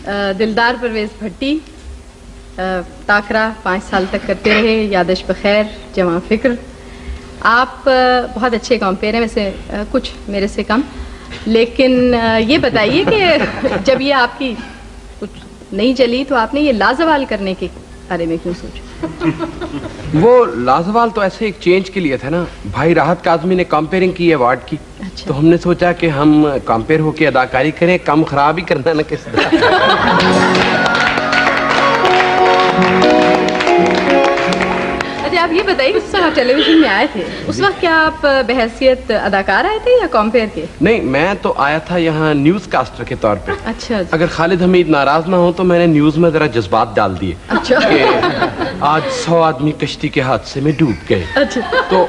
दिलदार परवेज भट्टी, ताकरा 5 साल तक करते रहे, यादश बखैर, जमा फिक्र। आप बहुत अच्छे कॉम्पेयर हैं, वैसे कुछ मेरे से कम, लेकिन ये बताइए कि जब ये आपकी कुछ नहीं चली तो आपने ये लाजवाल करने के बारे में क्यों सोचा? वो लाजवाल तो ऐसे एक चेंज के लिए था ना, भाई राहत काज़मी ने कंपेयरिंग की अवार्ड की। अच्छा। तो हमने सोचा कि हम कंपेयर होके अदाकारी करें, कम खराब ही करना ना किस अच्छा, आप ये बताइए उस वक्त आप टेलीविजन में आए थे, उस वक्त क्या आप बहैसियत अदाकार आए थे या कंपेयर के? नहीं, मैं तो आया था यहाँ न्यूज कास्टर के तौर पे। अच्छा। अगर खालिद हमीद नाराज ना हो तो मैंने न्यूज में जरा जज्बात डाल दिए। अच्छा। आज 100 आदमी कश्ती के हादसे में डूब गए। अच्छा। तो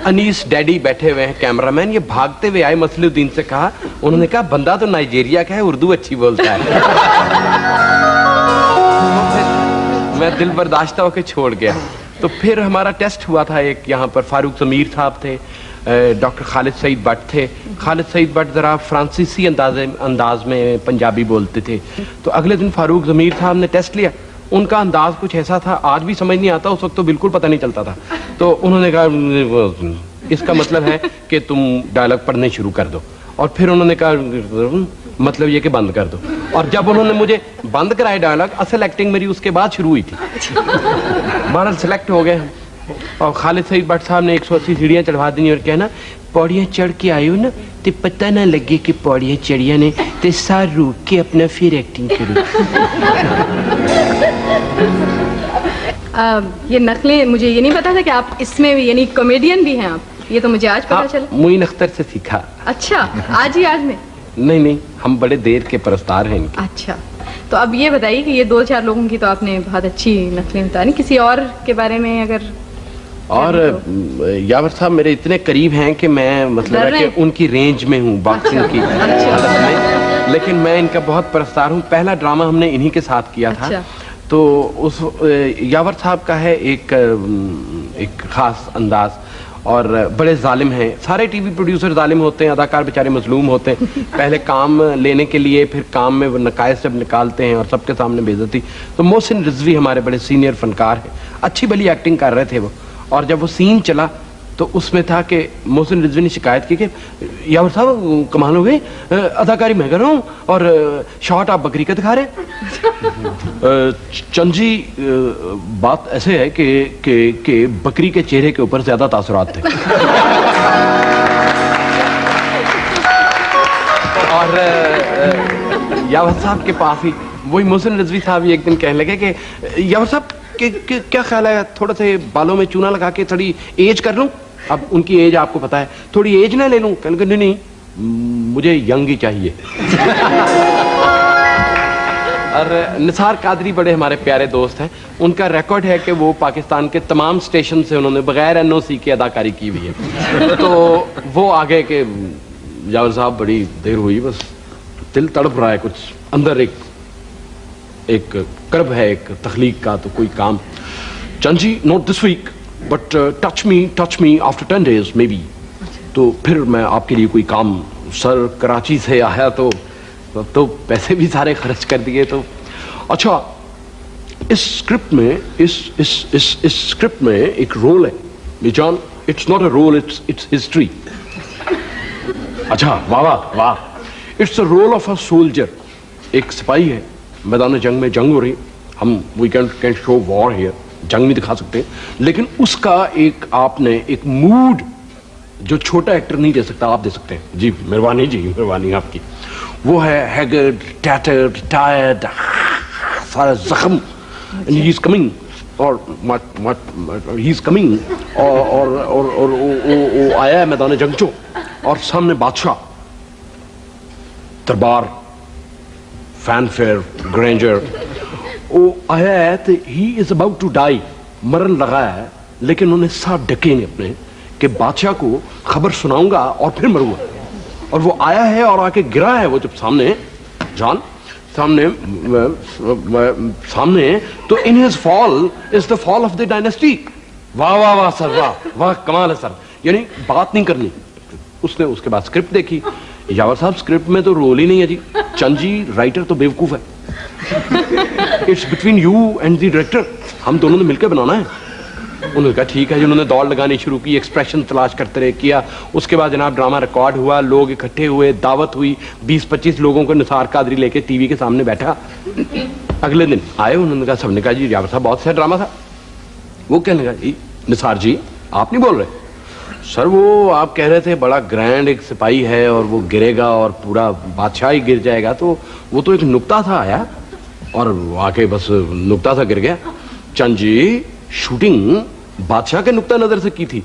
अनीस डैडी बैठे हुए हैं, कैमरामैन, ये भागते हुए आए, मसलुद्दीन से कहा, उन्होंने कहा बंदा तो नाइजीरिया का है, उर्दू अच्छी बोलता है। मैं दिल बर्दाश्त होकर छोड़ गया। तो फिर हमारा टेस्ट हुआ था एक, यहाँ पर फारूक ज़मीर साहब थे, डॉक्टर खालिद सईद भट्ट थे। खालिद सईद भट्ट ज़रा फ्रांसीसी अंदाज में पंजाबी बोलते थे। तो अगले दिन फारूक ज़मीर साहब ने टेस्ट लिया, उनका अंदाज कुछ ऐसा था, आज भी समझ नहीं आता, उस वक्त तो बिल्कुल पता नहीं चलता था। तो उन्होंने कहा इसका मतलब है कि तुम डायलॉग पढ़ने शुरू कर दो, और फिर उन्होंने कहा मतलब ये कि बंद कर दो। और जब उन्होंने मुझे बंद कराए डायलॉग, असल एक्टिंग मेरी उसके बाद शुरू हुई थी। बहरहाल सेलेक्ट हो गए और खालिद सईद भट्ट साहब ने 180 सीढ़ियाँ चढ़वा दी और कहना पौड़ियाँ चढ़ के आयो ना तो पता ना लगे कि पौड़ियाँ चढ़िया ने, तो सार रुक के अपना फिर एक्टिंग करो। ये नकलें, मुझे ये नहीं पता था कि आप इसमें भी यानी कॉमेडियन भी हैं आप, ये तो मुझे आज पता चला। मुइन अख्तर से सीखा। अच्छा, आज ही आज में? नहीं, हम बड़े देर के परस्तार हैं इनके। अच्छा, तो अब ये बताइए कि ये 2-4 लोगों की तो आपने बहुत अच्छी नकलें बताई, किसी और के बारे में अगर? और यावर साहब मेरे इतने करीब हैं कि मैं मतलब है कि उनकी रेंज में हूँ बॉक्सिंग की हालत में, लेकिन मैं इनका बहुत परस्तार हूँ। पहला ड्रामा हमने इन्हीं के साथ किया था। तो उस यावर साहब का है एक खास अंदाज, और बड़े जालिम हैं। सारे टीवी प्रोड्यूसर जालिम होते हैं, अदाकार बेचारे मजलूम होते हैं। पहले काम लेने के लिए, फिर काम में वो नकायस जब निकालते हैं और सबके सामने बेइज्जती। तो मोहसिन रिजवी हमारे बड़े सीनियर फनकार हैं, अच्छी भली एक्टिंग कर रहे थे वो। और जब वो सीन चला तो उसमें था कि मोहसिन रिजवी ने शिकायत की कि यावर साहब कमाल हो गई, अदाकारी मैं कर रहा हूँ और शॉट आप बकरी का दिखा रहे हैं। चंद जी, बात ऐसे है कि बकरी के चेहरे के ऊपर ज्यादा तासुरात थे। और यावर साहब के पास ही वही मोहसिन रिजवी साहब एक दिन कहने लगे कि यावर साहब क्या ख्याल है, थोड़ा से बालों में चूना लगा के थोड़ी एज कर लूं? अब उनकी एज आपको पता है, थोड़ी एज ना ले लूं? कहने लगे नहीं, मुझे यंग ही चाहिए। और निसार कादरी बड़े हमारे प्यारे दोस्त हैं, उनका रिकॉर्ड है कि वो पाकिस्तान के तमाम स्टेशन से उन्होंने बगैर NOC के अदाकारी की हुई है। तो वो आगे के यावर साहब बड़ी देर हुई, बस दिल तड़प रहा है, कुछ अंदर एक कर्ब है, एक तख्लीक का, तो कोई काम। Chand ji, not this week but touch me after 10 days may be. तो फिर मैं आपके लिए कोई काम, सर कराची से आया तो पैसे भी सारे खर्च कर दिए। तो अच्छा, इस स्क्रिप्ट में इस स्क्रिप्ट में एक रोल है निजान, it's not a role, it's history. अच्छा, वाह, it's a role of a soldier. एक सिपाही है, मैदान जंग में जंग हो रही, हम we can show war here, जंग नहीं दिखा सकते, लेकिन उसका आपने एक मूड जो छोटा एक्टर नहीं दे सकता, आप दे सकते हैं। जी मेहरबानी आपकी। वो है हैगर्ड, टैटर्ड, टायर्ड, सारा जख्म, ही इज कमिंग और ही इज कमिंग और वो आया है मैदान जंग चो, और सामने बादशाह, दरबार, फैनफेयर, ग्रेंजर, वो आया है तो he is about to die, मरण लगा है, लेकिन उन्हें साथ ढके नहीं अपने कि बादशाह को खबर सुनाऊंगा और फिर मरूंगा। और वो आया है और आके गिरा है, वो जब सामने जान सामने तो in his fall is the fall of the dynasty. वाह सर, वाह कमाल है सर। यानी बात नहीं करनी। उसने उसके बाद स्क्रिप्ट देखी, यावर साहब स्क्रिप्ट में तो रोल ही नहीं है जी। चंद जी राइटर तो बेवकूफ है, it's between you and the director, हम दोनों ने मिलकर बनाना है। उन्होंने कहा ठीक है जी। उन्होंने दौड़ लगानी शुरू की, एक्सप्रेशन तलाश करते रहे, किया। उसके बाद जनाब ड्रामा रिकॉर्ड हुआ, लोग इकट्ठे हुए, दावत हुई, 20-25 लोगों को निसार कादरी लेके टीवी के सामने बैठा। अगले दिन आए, उन्होंने कहा, सबने कहा जी यार साहब बहुत सही ड्रामा था। वो कहने लगा, जी निसार जी आप नहीं बोल रहे? सर वो आप कह रहे थे बड़ा ग्रैंड एक सिपाही है और वो गिरेगा और पूरा बादशाह ही गिर जाएगा, तो वो तो एक नुक्ता था आया और आके बस नुक्ता सा गिर गया। चंद जी शूटिंग बादशाह के नुक्ता नजर से की थी।